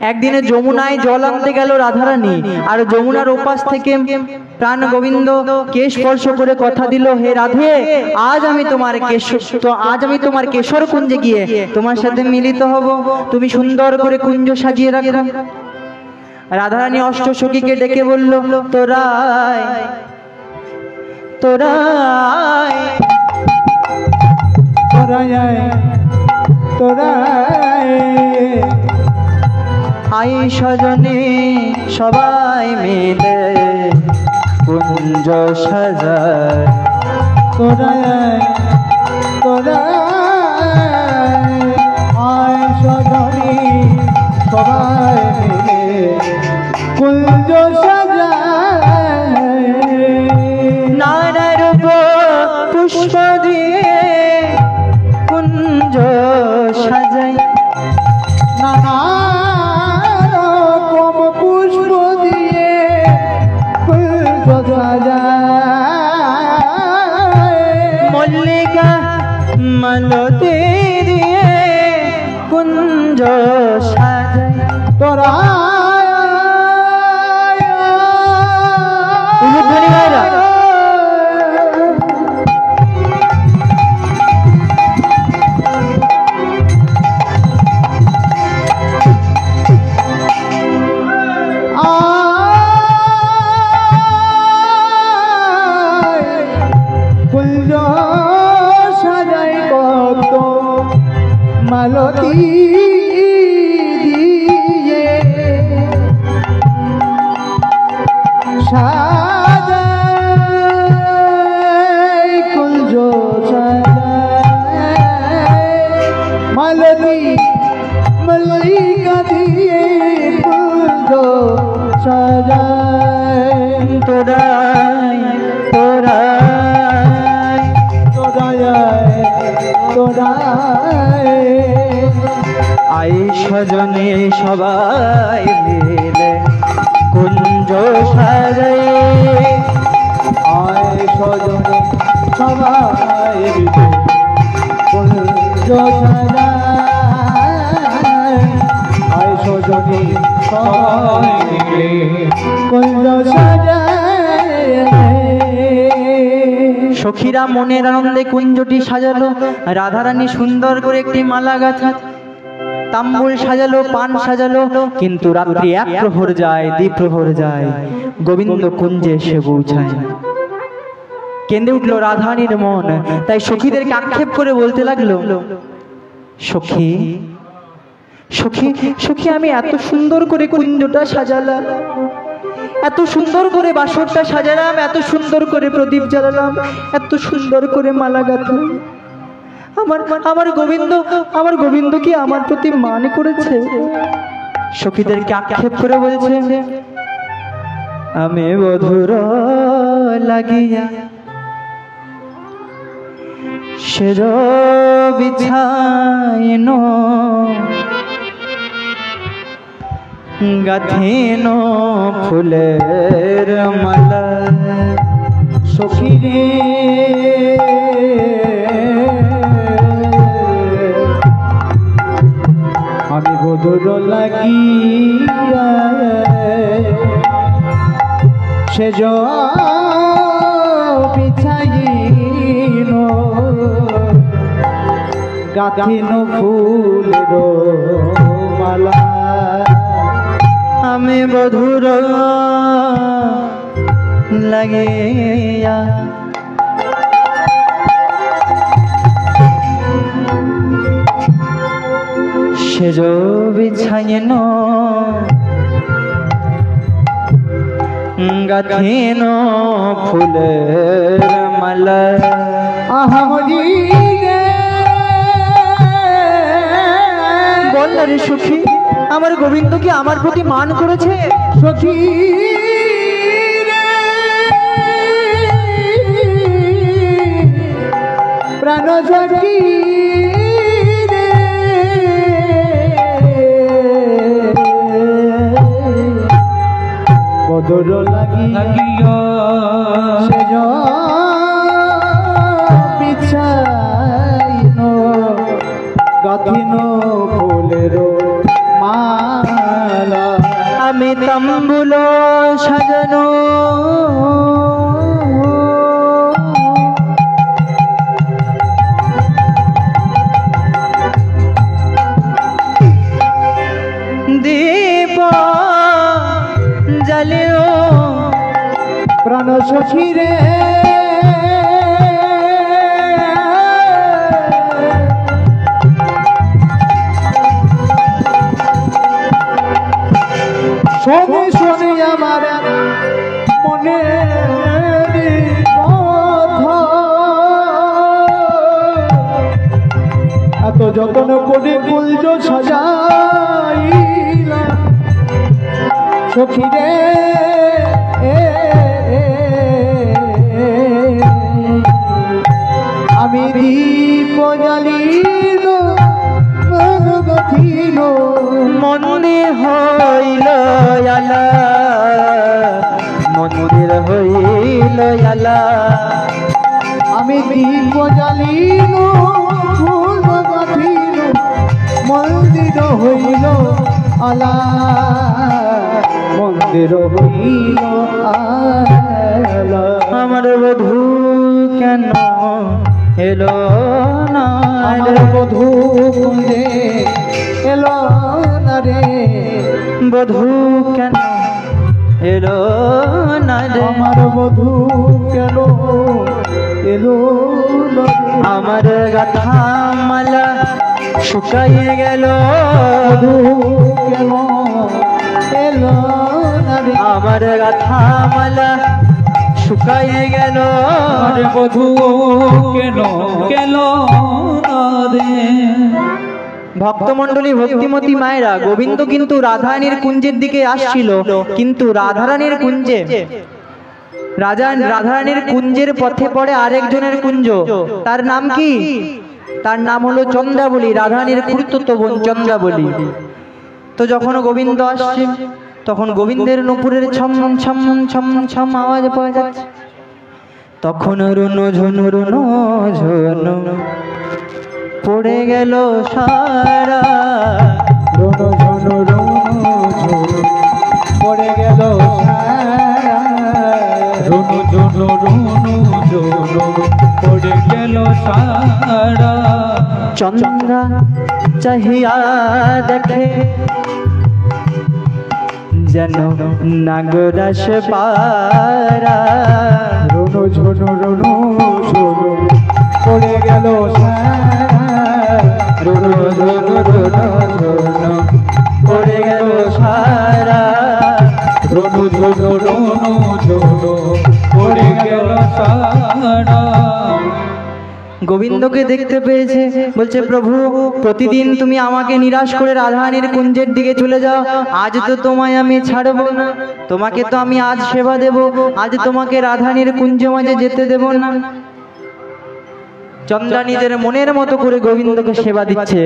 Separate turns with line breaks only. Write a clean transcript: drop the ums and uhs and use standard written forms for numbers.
একদিনে যমুনায় জল আনতে গেল রাধারানী, আর যমুনার ওপাশ থেকে প্রাণ গোবিন্দ কেশ স্পর্শ করে কথা দিল, হে রাধে, আজ আমি তোমার কেশর কুঞ্জে গিয়ে তোমার সাথে মিলিত হব, তুমি সুন্দর করে কুঞ্জ সাজিয়ে রাখো। রাধারানী অষ্টসখীকে ডেকে বলল, তোরাই তোরাই তোরাই তোরাই আই সজনে সবাই মিলে কুঞ্জ সাজায়, তোরাই তোরাই আই সজনে সবাই মিলে কুঞ্জ সাজায়, নানা রূপ পুষ্প দিয়ে কুঞ্জ সাজায়, নানা রকম পুষ্প দিয়ে কুঞ্জ সাজায়, মল্লিকা মালতী দিয়ে কুঞ্জ সাজায়, তোরা মালতী দিয়ে সাজায় কুঞ্জ সাজায়, মালতী মল্লিকা দিয়ে কুঞ্জ সাজায়, তোরাই তোরাই তোরাই তোরাই আই সজনে সবাই মিলে কুঞ্জ সাজায়, আই সজনে সবাই মিলে কুঞ্জ সাজায়, আই সজনে সবাই মিলে কুঞ্জ সাজায়। সখীরা মনের আনন্দে কুঞ্জটি সাজালো, রাধারানী সুন্দর করে একটি মালা গাঁথা, তাম্বুল সাজালো, পান সাজালো, কিন্তু রাত্রি এক প্রহর যায়, দ্বিপ্রহর যায়, গোবিন্দ কুঞ্জে এসে পৌঁছায়। কেঁদে উঠলো রাধারানীর মন, তাই সখীদেরকে আক্ষেপ করে বলতে লাগলো, সখী সখী সখী, আমি এত সুন্দর করে কুঞ্জটা সাজালাম, এত সুন্দর করে বাসরটা সাজালাম, এত সুন্দর করে প্রদীপ জ্বালালাম, এত সুন্দর করে মালা গাঁথলাম, আমার গোবিন্দ কি আমার প্রতি মান করেছে? সখীদেরকে আক্ষেপ করে বলছে, আমি বধুর লাগিয়া সেজ বিছাইন গাথিন ফুলের মালা, সখী রে আমি বধুর লাগিয়া সেজ বিছাইন গাথিন ফুলের মালা, আমি বধুর লাগিয়া সেজ বিছাইন গাথিন ফুলের মালা। বল রে সখী, আমার গোবিন্দ কি আমার প্রতি মান করেছে? সখী প্রাণ সখী বদর লাগিয়া সেজ বিছাইন গাথিন ফুলের মালা, নামে তাম্বুল সাজানো, দীপ জ্বালেও প্রাণ সখী রে, শোনে শোনে আমার মনে এত যতন করে কুঞ্জ সাজাইলা সখী রে, আমি দীপ জ্বালিল গথিল মন্দির হইল আলা, মন্দির হইল আলা, আমি দীপ জ্বালিল ফুল গথিল মন্দির হইল আলা, মন্দির হইল আলা। আমার বধূ কেন এলো না, আমার বধূ কুঞ্জে এলো না রে, বধূ কেন এলো না রে, আমার বধূ কেন এলো না রে, আমার গাথা মালা শুকাইয়ে গেল, বধূ কেন এলো না রে, আমার গাথা মালা শুকাইয়ে গেল, বধূ কেন গেল না রে। ভক্তমণ্ডলী ভক্তিমতী মায়েরা, গোবিন্দ কিন্তু রাধারানীর কুঞ্জের দিকে আসছিল, কিন্তু রাধারানীর কুঞ্জে রাধারানীর কুঞ্জের পথে পড়ে আরেকজনের কুঞ্জ। তার নাম কি? তার নাম হলো চন্দ্রাবলী, রাধারানীর খুড়তুতো বোন চন্দ্রাবলী। তো যখন গোবিন্দ আসছে তখন গোবিন্দের নূপুরের ছম ছম ছম ছম আওয়াজ পাওয়া যাচ্ছে, তখন রুনো ঝুনু রুনো ঝুনু পড়ে গেল সারা, রুনো ঝুনু রুনো ঝুনু পড়ে গেল সারা, রুনো ঝুনু রুনো ঝুনু পড়ে গেল সারা। চন্দ্রা চাহিয়া দেখে যেন নাগরাস পারা, রুনো ঝুনু রুনো ঝুনু পড়ে গেল সারা, রুনো ঝুনু রুনো ঝুনু পড়ে গেল সারা, রুনো ঝুনু রুনো ঝুনু পড়ে গেল সারা। গোবিন্দকে দেখতে পেয়েছে, বলছে প্রভু প্রতিদিন তুমি আমাকে নিরাশ করে রাধারানীর কুঞ্জের দিকে চলে যাও, আজ তো তোমায় আমি ছাড়বো না, তোমাকে তো আমি আজ সেবা দেব, আজ তোমাকে রাধারানীর কুঞ্জ মাঝে যেতে দেব না। চন্দ্রা নিজের মনের মতো করে গোবিন্দকে সেবা দিচ্ছে।